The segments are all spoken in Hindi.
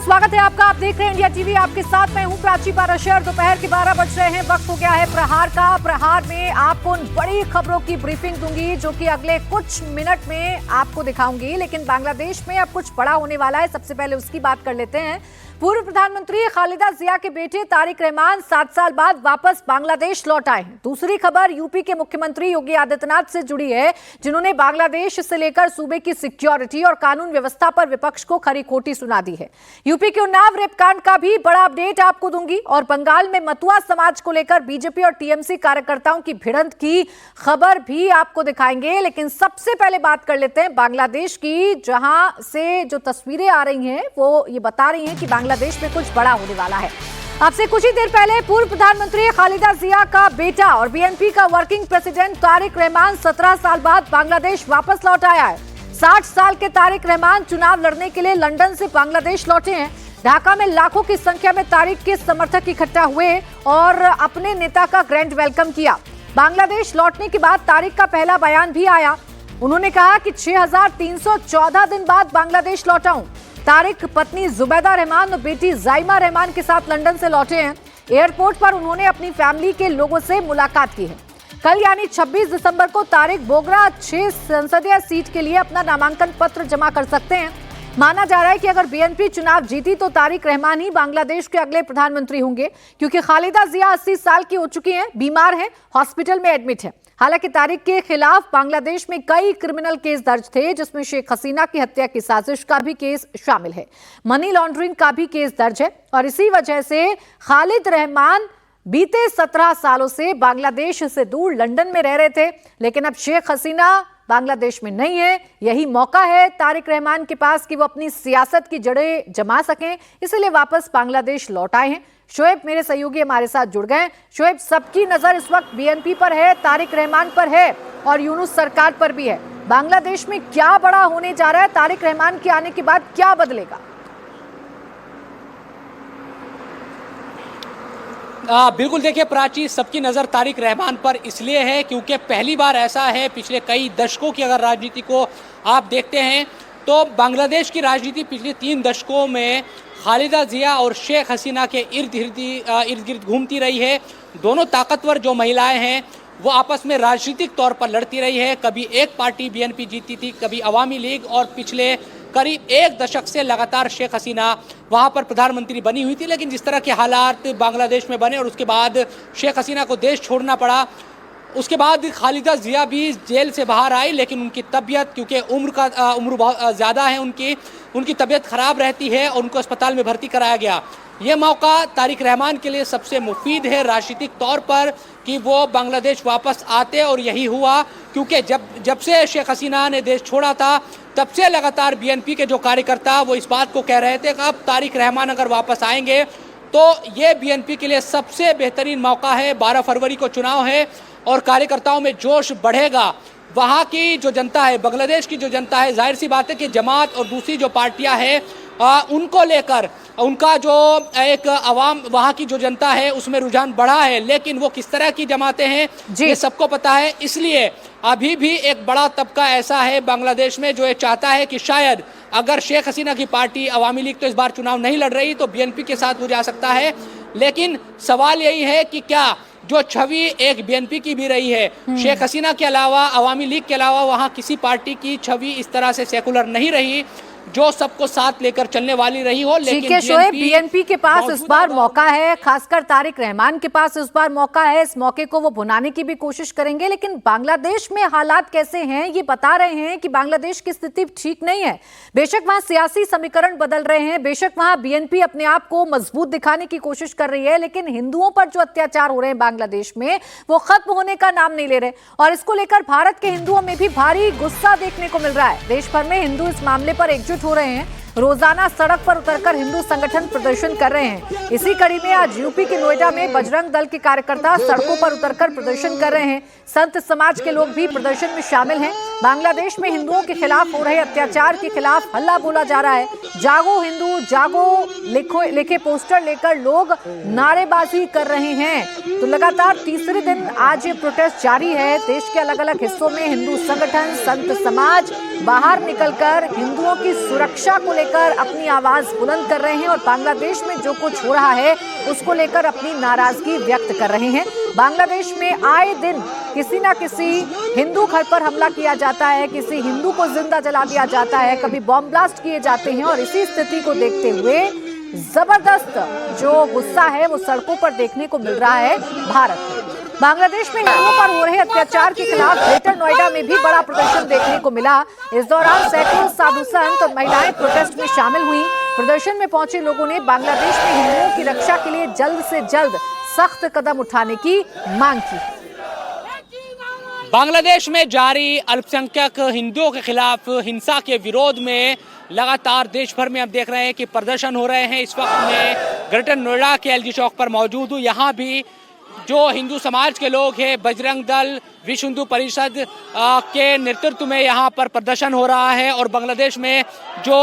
स्वागत है आपका। आप देख रहे हैं इंडिया टीवी। आपके साथ मैं हूं प्राची पाराशर। दोपहर के 12 बज रहे हैं, वक्त हो गया है प्रहार का। प्रहार में आपको उन बड़ी खबरों की ब्रीफिंग दूंगी जो कि अगले कुछ मिनट में आपको दिखाऊंगी। लेकिन बांग्लादेश में अब कुछ बड़ा होने वाला है, सबसे पहले उसकी बात कर लेते हैं। पूर्व प्रधानमंत्री खालिदा जिया के बेटे तारिक रहमान 7 साल बाद वापस बांग्लादेश लौट आए हैं। दूसरी खबर यूपी के मुख्यमंत्री योगी आदित्यनाथ से जुड़ी है, जिन्होंने बांग्लादेश से लेकर सूबे की सिक्योरिटी और कानून व्यवस्था पर विपक्ष को खरी खोटी सुना दी है। यूपी के उन्नाव रेपकांड का भी बड़ा अपडेट आपको दूंगी और बंगाल में मतुआ समाज को लेकर बीजेपी और टीएमसी कार्यकर्ताओं की भिड़ंत की खबर भी आपको दिखाएंगे। लेकिन सबसे पहले बात कर लेते हैं बांग्लादेश की, जहां से जो तस्वीरें आ रही हैं वो ये बता रही हैं कि बांग्लादेश में कुछ बड़ा होने वाला है। आपसे कुछ ही देर पहले पूर्व प्रधानमंत्री खालिदा जिया का बेटा और बीएनपी का वर्किंग प्रेसिडेंट तारिक रहमान 17 साल बाद बांग्लादेश वापस लौट आया है। 60 साल के तारिक रहमान चुनाव लड़ने के लिए लंदन से बांग्लादेश लौटे हैं। ढाका में लाखों की संख्या में तारिक के समर्थक इकट्ठा हुए और अपने नेता का ग्रैंड वेलकम किया। बांग्लादेश लौटने के बाद तारिक का पहला बयान भी आया। उन्होंने कहा कि 6314 दिन बाद बांग्लादेश लौटा हूं। तारिक पत्नी जुबैदा रहमान और बेटी जाइमा रहमान के साथ लंदन से लौटे हैं। एयरपोर्ट पर उन्होंने अपनी फैमिली के लोगों से मुलाकात की है। कल यानी 26 दिसंबर को तारिक बोगरा 6 संसदीय सीट के लिए अपना नामांकन पत्र जमा कर सकते हैं। माना जा रहा है कि अगर बीएनपी चुनाव जीती तो तारिक रहमान ही बांग्लादेश के अगले प्रधानमंत्री होंगे, क्योंकि खालिदा जिया 80 साल की हो चुकी हैं, बीमार हैं, हॉस्पिटल में एडमिट है। हालांकि तारिक के खिलाफ बांग्लादेश में कई क्रिमिनल केस दर्ज थे, जिसमें शेख हसीना की हत्या की साजिश का भी केस शामिल है। मनी लॉन्ड्रिंग का भी केस दर्ज है और इसी वजह से खालिद रहमान बीते 17 सालों से बांग्लादेश से दूर लंदन में रह रहे थे। लेकिन अब शेख हसीना बांग्लादेश में नहीं है। यही मौका है तारिक रहमान के पास कि वो अपनी सियासत की जड़ें जमा सकें, इसलिए वापस बांग्लादेश लौट आए हैं। शोएब मेरे सहयोगी हमारे साथ जुड़ गए। शोएब, सबकी नजर इस वक्त बीएनपी पर है, तारिक रहमान पर है और यूनुस सरकार पर भी है। बांग्लादेश में क्या बड़ा होने जा रहा है? तारिक रहमान के आने के बाद क्या बदलेगा? बिल्कुल, देखिए प्राची, सबकी नज़र तारिक रहमान पर इसलिए है क्योंकि पहली बार ऐसा है, पिछले कई दशकों की अगर राजनीति को आप देखते हैं तो बांग्लादेश की राजनीति पिछले 3 दशकों में खालिदा जिया और शेख हसीना के इर्द गिर्द घूमती रही है। दोनों ताकतवर जो महिलाएं हैं वो आपस में राजनीतिक तौर पर लड़ती रही है। कभी एक पार्टी बीएनपी जीती थी, कभी अवामी लीग, और पिछले करीब 1 दशक से लगातार शेख हसीना वहाँ पर प्रधानमंत्री बनी हुई थी। लेकिन जिस तरह के हालात बांग्लादेश में बने और उसके बाद शेख हसीना को देश छोड़ना पड़ा, उसके बाद खालिदा जिया भी जेल से बाहर आई, लेकिन उनकी तबीयत, क्योंकि उम्र बहुत ज़्यादा है उनकी तबीयत ख़राब रहती है और उनको अस्पताल में भर्ती कराया गया। ये मौका तारिक रहमान के लिए सबसे मुफीद है राजनीतिक तौर पर कि वो बांग्लादेश वापस आते, और यही हुआ क्योंकि जब से शेख हसीना ने देश छोड़ा था तब से लगातार बीएनपी के जो कार्यकर्ता वो इस बात को कह रहे थे कि अब तारिक रहमान अगर वापस आएंगे तो ये बीएनपी के लिए सबसे बेहतरीन मौका है। 12 फरवरी को चुनाव है और कार्यकर्ताओं में जोश बढ़ेगा। वहाँ की जो जनता है, बांग्लादेश की जो जनता है, जाहिर सी बात है कि जमात और दूसरी जो पार्टियां हैं उनको लेकर उनका जो एक अवाम, वहाँ की जो जनता है उसमें रुझान बढ़ा है। लेकिन वो किस तरह की जमातें हैं ये सबको पता है। इसलिए अभी भी एक बड़ा तबका ऐसा है बांग्लादेश में जो ये चाहता है कि शायद अगर शेख हसीना की पार्टी अवामी लीग तो इस बार चुनाव नहीं लड़ रही तो बीएनपी के साथ वो जा सकता है। लेकिन सवाल यही है कि क्या जो छवि एक बीएनपी की भी रही है, शेख हसीना के अलावा, अवामी लीग के अलावा वहाँ किसी पार्टी की छवि इस तरह से सेकुलर नहीं रही जो सबको साथ लेकर चलने वाली रही हो। लेकिन बीएनपी के पास इस बार मौका है, खासकर तारिक रहमान के पास इस बार मौका है। इस मौके को वो भुनाने की भी कोशिश करेंगे। लेकिन बांग्लादेश में हालात कैसे हैं ये बता रहे हैं कि बांग्लादेश की स्थिति ठीक नहीं है। बेशक वहां सियासी समीकरण बदल रहे हैं, बेशक वहां बीएनपी अपने आप को मजबूत दिखाने की कोशिश कर रही है, लेकिन हिंदुओं पर जो अत्याचार हो रहे हैं बांग्लादेश में वो खत्म होने का नाम नहीं ले रहे। और इसको लेकर भारत के हिंदुओं में भी भारी गुस्सा देखने को मिल रहा है। देश भर में हिंदू इस मामले पर एकजुट हो रहे हैं। रोजाना सड़क पर उतरकर हिंदू संगठन प्रदर्शन कर रहे हैं। इसी कड़ी में आज यूपी के नोएडा में बजरंग दल के कार्यकर्ता सड़कों पर उतरकर प्रदर्शन कर रहे हैं। संत समाज के लोग भी प्रदर्शन में शामिल हैं। बांग्लादेश में हिंदुओं के खिलाफ हो रहे अत्याचार के खिलाफ हल्ला बोला जा रहा है। जागो हिंदू जागो लिखे पोस्टर लेकर लोग नारेबाजी कर रहे हैं। तो लगातार तीसरे दिन आज ये प्रोटेस्ट जारी है। देश के अलग अलग हिस्सों में हिंदू संगठन, संत समाज बाहर निकलकर हिंदुओं की सुरक्षा को लेकर अपनी आवाज बुलंद कर रहे हैं और बांग्लादेश में जो कुछ हो रहा है उसको लेकर अपनी नाराजगी व्यक्त कर रहे हैं। बांग्लादेश में आए दिन किसी ना किसी हिंदू घर पर हमला किया जाता है, किसी हिंदू को जिंदा जला दिया जाता है, कभी बॉम्ब ब्लास्ट किए जाते हैं और इसी स्थिति को देखते हुए जबरदस्त जो गुस्सा है वो सड़कों पर देखने को मिल रहा है भारत में। बांग्लादेश में हिंदुओं पर हो रहे अत्याचार के खिलाफ ग्रेटर नोएडा में भी बड़ा प्रदर्शन देखने को मिला। इस दौरान सैकड़ों साधु संत और महिलाएं प्रोटेस्ट में शामिल हुई। प्रदर्शन में पहुंचे लोगों ने बांग्लादेश में हिंदुओं की रक्षा के लिए जल्द से जल्द सख्त कदम उठाने की मांग की। बांग्लादेश में जारी अल्पसंख्यक हिंदुओं के खिलाफ हिंसा के विरोध में लगातार देश भर में हम देख रहे हैं कि प्रदर्शन हो रहे हैं। इस वक्त मैं ग्रेटर नोएडा के एलजी चौक पर मौजूद हूँ। यहाँ भी जो हिंदू समाज के लोग हैं, बजरंग दल, विश्व हिंदू परिषद के नेतृत्व में यहाँ पर प्रदर्शन हो रहा है और बांग्लादेश में जो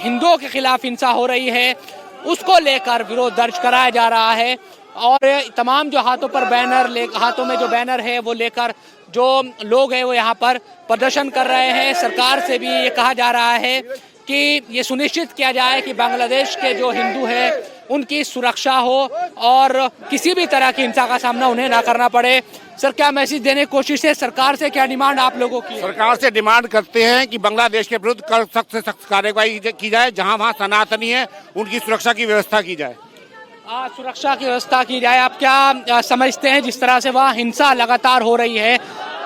हिंदुओं के खिलाफ हिंसा हो रही है उसको लेकर विरोध दर्ज कराया जा रहा है। और तमाम जो हाथों में जो बैनर है वो लेकर जो लोग हैं वो यहाँ पर प्रदर्शन कर रहे हैं। सरकार से भी ये कहा जा रहा है कि ये सुनिश्चित किया जाए कि बांग्लादेश के जो हिंदू हैं उनकी सुरक्षा हो और किसी भी तरह की हिंसा का सामना उन्हें ना करना पड़े। सर, क्या मैसेज देने की कोशिश है? सरकार से क्या डिमांड आप लोगों की? सरकार से डिमांड करते हैं कि बांग्लादेश के विरुद्ध सख्त से सख्त कार्रवाई की जाए। जहां वहां सनातनी है उनकी सुरक्षा की व्यवस्था की जाए। सुरक्षा की व्यवस्था की जाए। आप क्या समझते हैं जिस तरह से वहाँ हिंसा लगातार हो रही है,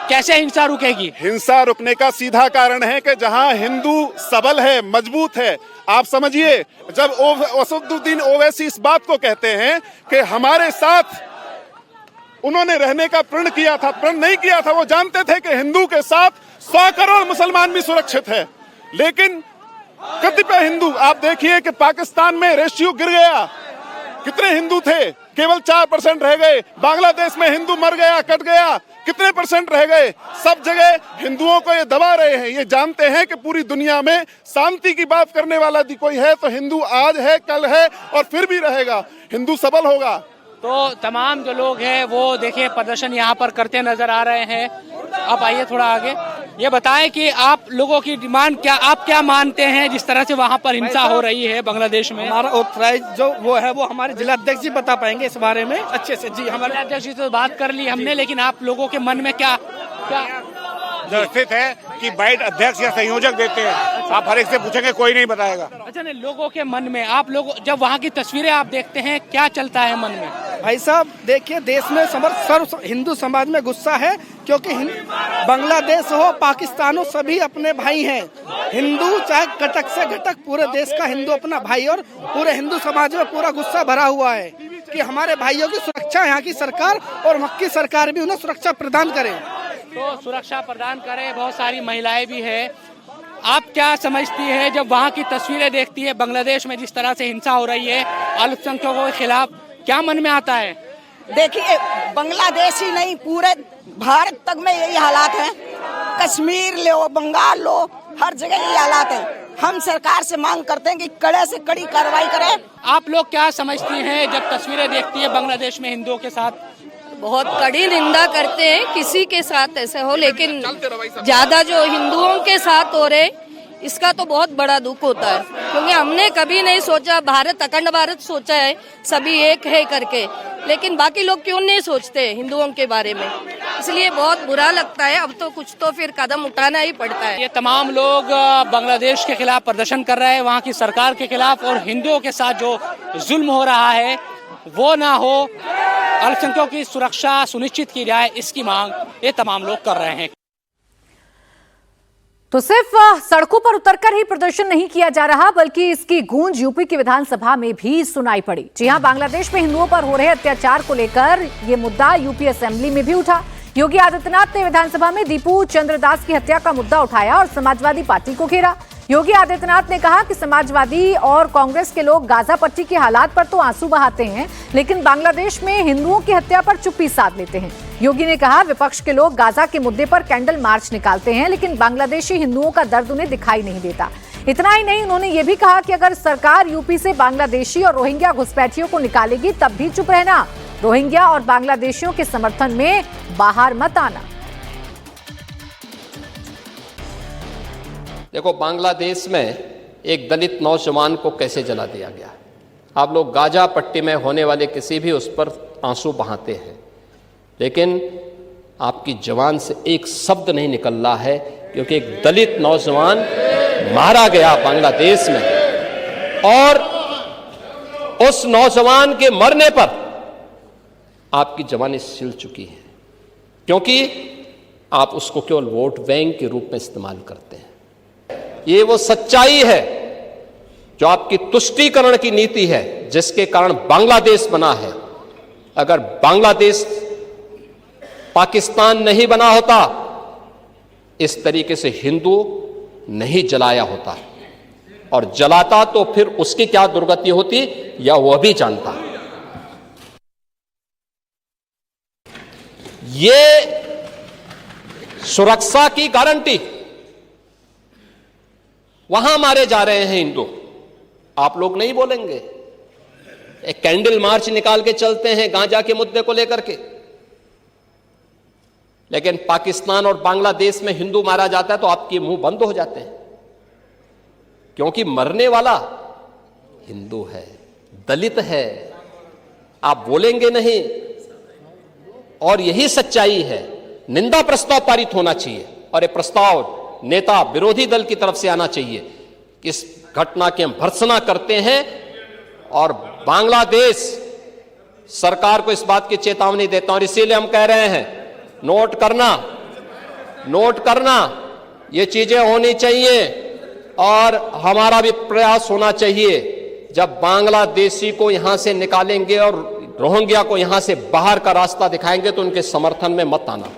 कैसे हिंसा रुकेगी? हिंसा रुकने का सीधा कारण है कि जहां हिंदू सबल है, मजबूत है। आप समझिए, जब असदुद्दीन ओवैसी इस बात को कहते हैं कि हमारे साथ उन्होंने रहने का प्रण किया था, प्रण नहीं किया था, वो जानते थे कि हिंदू के साथ 100 करोड़ मुसलमान भी सुरक्षित है। लेकिन कतिपय हिंदू, आप देखिए कि पाकिस्तान में रेशियो गिर गया, कितने हिंदू थे, केवल 4% रह गए। बांग्लादेश में हिंदू मर गया, कट गया, कितने परसेंट रह गए। सब जगह हिंदुओं को ये दबा रहे हैं। ये जानते हैं कि पूरी दुनिया में शांति की बात करने वाला यदि कोई है तो हिंदू आज है, कल है और फिर भी रहेगा। हिंदू सबल होगा। तो तमाम जो लोग हैं वो देखिए प्रदर्शन यहाँ पर करते नजर आ रहे हैं। आप आइए थोड़ा आगे, ये बताएं कि आप लोगों की डिमांड क्या, आप क्या मानते हैं जिस तरह से वहाँ पर हिंसा हो रही है बांग्लादेश में? हमारा ऑथराइज जो वो है वो हमारे जिला अध्यक्ष जी बता पाएंगे इस बारे में अच्छे से। जी, हमारे अध्यक्ष जी तो बात कर ली हमने, लेकिन आप लोगों के मन में क्या स्थित है कि बाइट अध्यक्ष या संयोजक देते हैं। आप हर एक से पूछेंगे, कोई नहीं बताएगा। अच्छा, नहीं, लोगों के मन में आप लोग जब वहाँ की तस्वीरें आप देखते हैं क्या चलता है मन में? भाई साहब देखिए, देश में सर्व हिंदू समाज में गुस्सा है क्योंकि बांग्लादेश हो, पाकिस्तान हो, सभी अपने भाई हैं। हिंदू चाहे घटक से घटक, पूरे देश का हिंदू अपना भाई और पूरे हिंदू समाज में पूरा गुस्सा भरा हुआ है कि हमारे भाइयों की सुरक्षा यहाँ की सरकार और वहाँ की सरकार भी उन्हें सुरक्षा प्रदान करे। तो सुरक्षा प्रदान करें। बहुत सारी महिलाएं भी है। आप क्या समझती है जब वहाँ की तस्वीरें देखती है बांग्लादेश में जिस तरह से हिंसा हो रही है अल्पसंख्यकों के खिलाफ, क्या मन में आता है? देखिए, बांग्लादेश ही नहीं पूरे भारत तक में यही हालात है। कश्मीर लो, बंगाल लो, हर जगह यही हालात है। हम सरकार से मांग करते हैं कि कड़े से कड़ी कार्रवाई करें। आप लोग क्या समझती हैं जब तस्वीरें देखती है बांग्लादेश में हिंदुओं के साथ? बहुत कड़ी निंदा करते हैं किसी के साथ ऐसे हो, लेकिन ज्यादा जो हिंदुओं के साथ हो रहे इसका तो बहुत बड़ा दुख होता है क्योंकि हमने कभी नहीं सोचा, भारत अखंड भारत सोचा है सभी एक है करके, लेकिन बाकी लोग क्यों नहीं सोचते हिंदुओं के बारे में, इसलिए बहुत बुरा लगता है। अब तो कुछ तो फिर कदम उठाना ही पड़ता है। ये तमाम लोग बांग्लादेश के खिलाफ प्रदर्शन कर रहे हैं, वहाँ की सरकार के खिलाफ, और हिंदुओं के साथ जो जुल्म हो रहा है वो ना हो, अल्पसंख्यकों की सुरक्षा सुनिश्चित की जाए, इसकी मांग ये तमाम लोग कर रहे हैं। तो सिर्फ सड़कों पर उतरकर ही प्रदर्शन नहीं किया जा रहा, बल्कि इसकी गूंज यूपी की विधानसभा में भी सुनाई पड़ी। जी हां, बांग्लादेश में हिंदुओं पर हो रहे अत्याचार को लेकर यह मुद्दा यूपी असेंबली में भी उठा। योगी आदित्यनाथ ने विधानसभा में दीपू चंद्र दास की हत्या का मुद्दा उठाया और समाजवादी पार्टी को घेरा। योगी आदित्यनाथ ने कहा कि समाजवादी और कांग्रेस के लोग गाजा पट्टी के हालात पर तो आंसू बहाते हैं, लेकिन बांग्लादेश में हिंदुओं की हत्या पर चुप्पी साध लेते हैं। योगी ने कहा, विपक्ष के लोग गाजा के मुद्दे पर कैंडल मार्च निकालते हैं, लेकिन बांग्लादेशी हिंदुओं का दर्द उन्हें दिखाई नहीं देता। इतना ही नहीं, उन्होंने ये भी कहा कि अगर सरकार यूपी से बांग्लादेशी और रोहिंग्या घुसपैठियों को निकालेगी तब भी चुप रहना। रोहिंग्या और बांग्लादेशियों के समर्थन में बाहर मत आना। देखो, बांग्लादेश में एक दलित नौजवान को कैसे जला दिया गया। आप लोग गाजा पट्टी में होने वाले किसी भी उस पर आंसू बहाते हैं, लेकिन आपकी जबान से एक शब्द नहीं निकल रहा है, क्योंकि एक दलित नौजवान मारा गया बांग्लादेश में, और उस नौजवान के मरने पर आपकी जबानें सिल चुकी हैं, क्योंकि आप उसको केवल वोट बैंक के रूप में इस्तेमाल करते हैं। ये वो सच्चाई है जो आपकी तुष्टीकरण की नीति है, जिसके कारण बांग्लादेश बना है। अगर बांग्लादेश पाकिस्तान नहीं बना होता, इस तरीके से हिंदू नहीं जलाया होता, और जलाता तो फिर उसकी क्या दुर्गति होती या वह भी जानता। ये सुरक्षा की गारंटी, वहां मारे जा रहे हैं हिंदू, आप लोग नहीं बोलेंगे। एक कैंडल मार्च निकाल के चलते हैं गांजा के मुद्दे को लेकर के, लेकिन पाकिस्तान और बांग्लादेश में हिंदू मारा जाता है तो आपके मुंह बंद हो जाते हैं, क्योंकि मरने वाला हिंदू है, दलित है, आप बोलेंगे नहीं। और यही सच्चाई है। निंदा प्रस्ताव पारित होना चाहिए, और ये प्रस्ताव नेता विरोधी दल की तरफ से आना चाहिए। इस घटना की हम भर्त्सना करते हैं, और बांग्लादेश सरकार को इस बात की चेतावनी देता हूं, और इसीलिए हम कह रहे हैं, नोट करना, ये चीजें होनी चाहिए, और हमारा भी प्रयास होना चाहिए। जब बांग्लादेशी को यहां से निकालेंगे और रोहिंग्या को यहां से बाहर का रास्ता दिखाएंगे, तो उनके समर्थन में मत आना।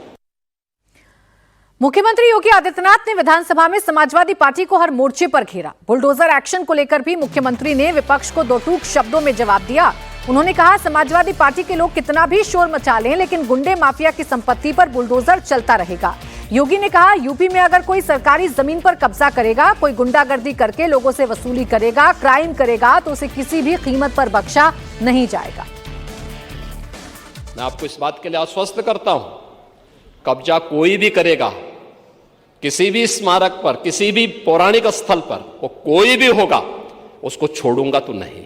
मुख्यमंत्री योगी आदित्यनाथ ने विधानसभा में समाजवादी पार्टी को हर मोर्चे पर घेरा। बुलडोजर एक्शन को लेकर भी मुख्यमंत्री ने विपक्ष को दो टूक शब्दों में जवाब दिया। उन्होंने कहा, समाजवादी पार्टी के लोग कितना भी शोर मचा लें, लेकिन गुंडे माफिया की संपत्ति पर बुलडोजर चलता रहेगा। योगी ने कहा, यूपी में अगर कोई सरकारी जमीन पर कब्जा करेगा, कोई गुंडागर्दी करके लोगों से वसूली करेगा, क्राइम करेगा, तो उसे किसी भी कीमत पर बख्शा नहीं जाएगा। मैं आपको इस बात के लिए आश्वस्त करता हूं, कब्जा कोई भी करेगा किसी भी स्मारक पर, किसी भी पौराणिक स्थल पर, वो कोई भी होगा, उसको छोड़ूंगा तो नहीं।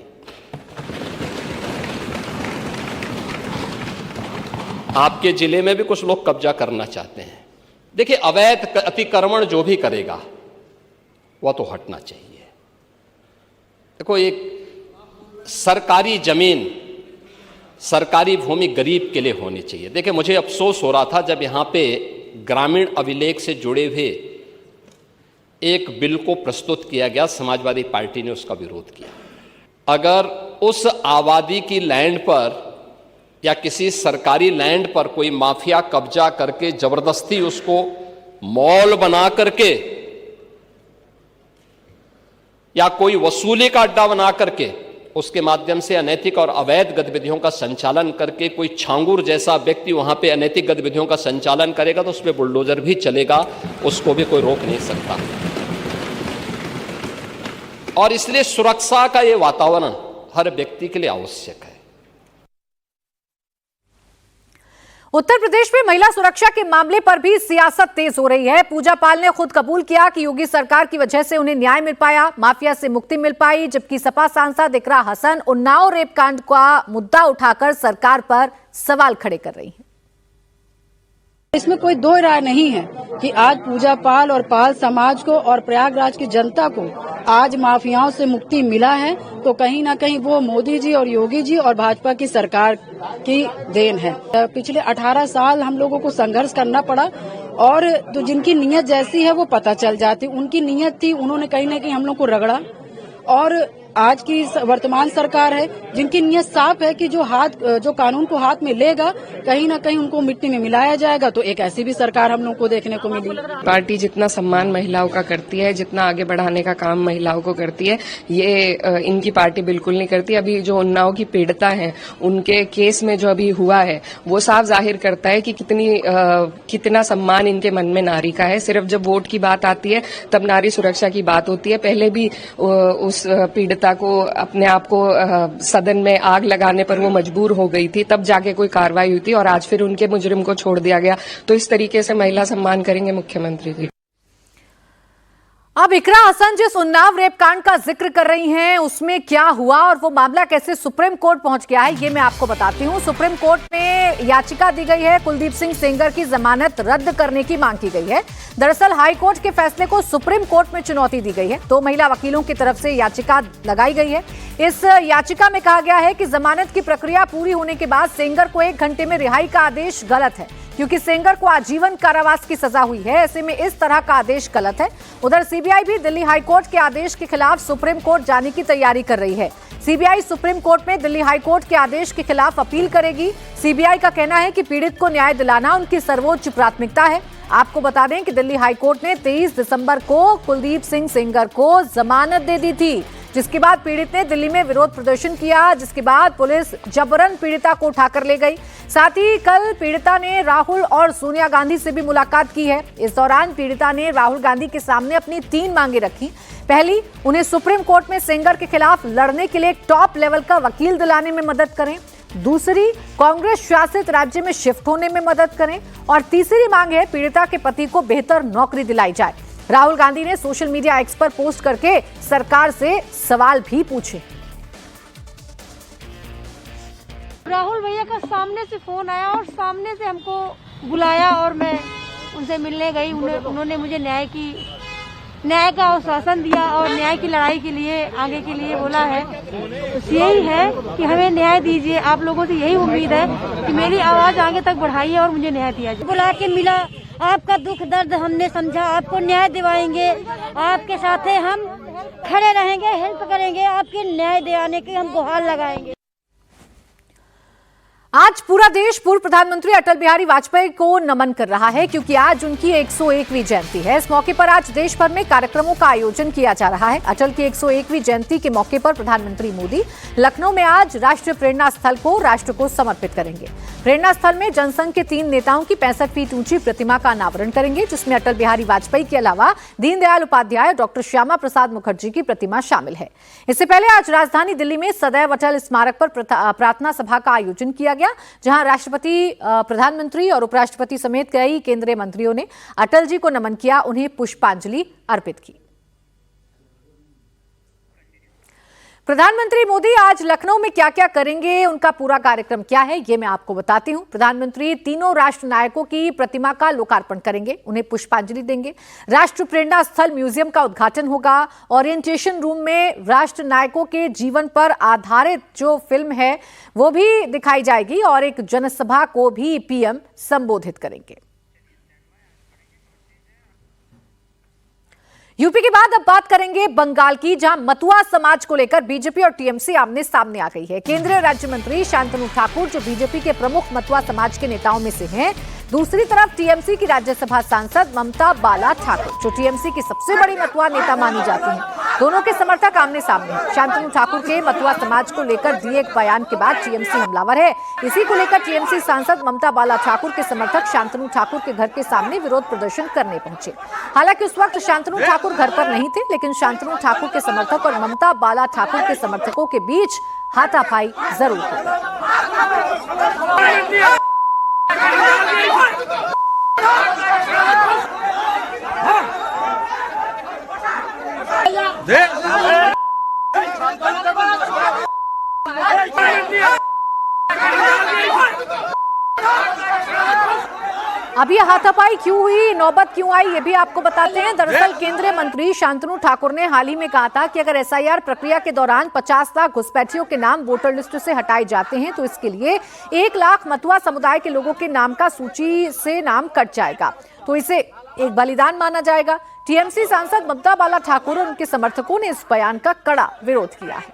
आपके जिले में भी कुछ लोग कब्जा करना चाहते हैं। देखिए, अवैध अतिक्रमण जो भी करेगा वह तो हटना चाहिए। देखो, एक सरकारी जमीन, सरकारी भूमि गरीब के लिए होनी चाहिए। देखिए, मुझे अफसोस हो रहा था जब यहां पे ग्रामीण अभिलेख से जुड़े हुए एक बिल को प्रस्तुत किया गया, समाजवादी पार्टी ने उसका विरोध किया। अगर उस आबादी की लैंड पर या किसी सरकारी लैंड पर कोई माफिया कब्जा करके जबरदस्ती उसको मॉल बना करके या कोई वसूली का अड्डा बना करके उसके माध्यम से अनैतिक और अवैध गतिविधियों का संचालन करके कोई छांगुर जैसा व्यक्ति वहां पे अनैतिक गतिविधियों का संचालन करेगा, तो उसमें बुलडोजर भी चलेगा, उसको भी कोई रोक नहीं सकता। और इसलिए सुरक्षा का ये वातावरण हर व्यक्ति के लिए आवश्यक है। उत्तर प्रदेश में महिला सुरक्षा के मामले पर भी सियासत तेज हो रही है। पूजा पाल ने खुद कबूल किया कि योगी सरकार की वजह से उन्हें न्याय मिल पाया, माफिया से मुक्ति मिल पाई, जबकि सपा सांसद इकरा हसन उन्नाव रेप कांड का मुद्दा उठाकर सरकार पर सवाल खड़े कर रही हैं। इसमें कोई दो राय नहीं है कि आज पूजा पाल और पाल समाज को और प्रयागराज की जनता को आज माफियाओं से मुक्ति मिला है, तो कहीं ना कहीं वो मोदी जी और योगी जी और भाजपा की सरकार की देन है। पिछले 18 साल हम लोगों को संघर्ष करना पड़ा, और तो जिनकी नीयत जैसी है वो पता चल जाती। उनकी नीयत थी, उन्होंने कहीं ना कहीं हम लोग को रगड़ा, और आज की वर्तमान सरकार है जिनकी नीयत साफ है कि जो कानून को हाथ में लेगा कहीं ना कहीं उनको मिट्टी में मिलाया जाएगा। तो एक ऐसी भी सरकार हम लोग को देखने को मिली। पार्टी जितना सम्मान महिलाओं का करती है, जितना आगे बढ़ाने का काम महिलाओं को करती है, ये इनकी पार्टी बिल्कुल नहीं करती। अभी जो उन्नाव की पीड़िता है, उनके केस में जो अभी हुआ है वो साफ जाहिर करता है कि कितना सम्मान इनके मन में नारी का है। सिर्फ जब वोट की बात आती है तब नारी सुरक्षा की बात होती है। पहले भी उस पीड़िता को अपने आप को सदन में आग लगाने पर वो मजबूर हो गई थी, तब जाके कोई कार्रवाई हुई थी, और आज फिर उनके मुजरिम को छोड़ दिया गया। तो इस तरीके से महिला सम्मान करेंगे मुख्यमंत्री जी। अब इकरा हसन जिस उन्नाव रेप कांड का जिक्र कर रही हैं, उसमें क्या हुआ और वो मामला कैसे सुप्रीम कोर्ट पहुंच गया है, ये मैं आपको बताती हूं। सुप्रीम कोर्ट में याचिका दी गई है, कुलदीप सिंह सेंगर की जमानत रद्द करने की मांग की गई है। दरअसल हाई कोर्ट के फैसले को सुप्रीम कोर्ट में चुनौती दी गई है। 2 महिला वकीलों की तरफ से याचिका लगाई गई है। इस याचिका में कहा गया है कि जमानत की प्रक्रिया पूरी होने के बाद सेंगर को 1 घंटे में रिहाई का आदेश गलत है, क्योंकि सेंगर को आजीवन कारावास की सजा हुई है। ऐसे में इस तरह का आदेश गलत है। उधर सीबीआई भी दिल्ली हाई कोर्ट के आदेश के खिलाफ सुप्रीम कोर्ट जाने की तैयारी कर रही है। सीबीआई सुप्रीम कोर्ट में दिल्ली हाई कोर्ट के आदेश के खिलाफ अपील करेगी। सीबीआई का कहना है कि पीड़ित को न्याय दिलाना उनकी सर्वोच्च प्राथमिकता है। आपको बता दें कि दिल्ली हाई कोर्ट ने 23 दिसंबर को कुलदीप सिंह सेंगर को जमानत दे दी थी, जिसके बाद पीड़ित ने दिल्ली में विरोध प्रदर्शन किया, जिसके बाद पुलिस जबरन पीड़िता को उठाकर ले गई। साथ ही कल पीड़िता ने राहुल और सोनिया गांधी से भी मुलाकात की है। इस दौरान पीड़िता ने राहुल गांधी के सामने अपनी 3 मांगे रखी। पहली, उन्हें सुप्रीम कोर्ट में सेंगर के खिलाफ लड़ने के लिए टॉप लेवल का वकील दिलाने में मदद करें। दूसरी, कांग्रेस शासित राज्य में शिफ्ट होने में मदद करें। और तीसरी मांग है, पीड़िता के पति को बेहतर नौकरी दिलाई जाए। राहुल गांधी ने सोशल मीडिया एक्स पर पोस्ट करके सरकार से सवाल भी पूछे। राहुल भैया का सामने से फोन आया और सामने से हमको बुलाया और मैं उनसे मिलने गई। उन्होंने मुझे न्याय का आश्वासन दिया और न्याय की लड़ाई के लिए आगे के लिए बोला है। तो यही है कि हमें न्याय दीजिए। आप लोगों से यही उम्मीद है कि मेरी आवाज आगे तक बढ़ाइए और मुझे न्याय दिया जाए। बुला के मिला, आपका दुख दर्द हमने समझा, आपको न्याय दिवाएंगे, आपके साथ हम खड़े रहेंगे, हेल्प करेंगे, आपके न्याय दिलाने की हम गुहार लगाएंगे। आज पूरा देश पूर्व प्रधानमंत्री अटल बिहारी वाजपेयी को नमन कर रहा है, क्योंकि आज उनकी 101वीं जयंती है। इस मौके पर आज देश भर में कार्यक्रमों का आयोजन किया जा रहा है। अटल की 101वीं जयंती के मौके पर प्रधानमंत्री मोदी लखनऊ में आज राष्ट्रीय प्रेरणा स्थल को राष्ट्र को समर्पित करेंगे। प्रेरणा स्थल में जनसंघ के 3 नेताओं की 65 फीट ऊंची प्रतिमा का अनावरण करेंगे, जिसमें अटल बिहारी वाजपेयी के अलावा दीनदयाल उपाध्याय, डॉक्टर श्यामा प्रसाद मुखर्जी की प्रतिमा शामिल है। इससे पहले आज राजधानी दिल्ली में सदैव अटल स्मारक पर प्रार्थना सभा का आयोजन किया गया, जहां राष्ट्रपति, प्रधानमंत्री और उपराष्ट्रपति समेत कई केंद्रीय मंत्रियों ने अटल जी को नमन किया, उन्हें पुष्पांजलि अर्पित की। प्रधानमंत्री मोदी आज लखनऊ में क्या क्या करेंगे, उनका पूरा कार्यक्रम क्या है, ये मैं आपको बताती हूं। प्रधानमंत्री तीनों राष्ट्र नायकों की प्रतिमा का लोकार्पण करेंगे, उन्हें पुष्पांजलि देंगे। राष्ट्र प्रेरणा स्थल म्यूजियम का उद्घाटन होगा। ओरिएंटेशन रूम में राष्ट्र नायकों के जीवन पर आधारित जो फिल्म है वो भी दिखाई जाएगी और एक जनसभा को भी पीएम संबोधित करेंगे। यूपी के बाद अब बात करेंगे बंगाल की, जहां मतुआ समाज को लेकर बीजेपी और टीएमसी आमने सामने आ गई है। केंद्रीय राज्य मंत्री शांतनु ठाकुर, जो बीजेपी के प्रमुख मतुआ समाज के नेताओं में से हैं, दूसरी तरफ टीएमसी की राज्यसभा सांसद ममता बाला ठाकुर, जो टीएमसी की सबसे बड़ी मतुआ नेता मानी जाती हैं। दोनों के समर्थक आमने सामने हैं। शांतनु ठाकुर के मतुआ समाज को लेकर दिए एक बयान के बाद टीएमसी हमलावर है। इसी को लेकर टीएमसी सांसद ममता बाला ठाकुर के समर्थक शांतनु ठाकुर के घर के सामने विरोध प्रदर्शन करने पहुंचे। हालांकि उस वक्त शांतनु ठाकुर घर पर नहीं थे, लेकिन शांतनु ठाकुर के समर्थक और ममता बाला ठाकुर के समर्थकों के बीच हाथापाई जरूर हुई। अब ये हाथापाई क्यों हुई, नौबत क्यों आई, ये भी आपको बताते हैं। दरअसल केंद्रीय मंत्री शांतनु ठाकुर ने हाल ही में कहा था कि अगर एसआईआर प्रक्रिया के दौरान 50 लाख घुसपैठियों के नाम वोटर लिस्ट से हटाए जाते हैं तो इसके लिए 1 लाख मतुआ समुदाय के लोगों के नाम का सूची से नाम कट जाएगा, तो इसे एक बलिदान माना जाएगा। टीएमसी सांसद ममता बाला ठाकुर और उनके समर्थकों ने इस बयान का कड़ा विरोध किया है।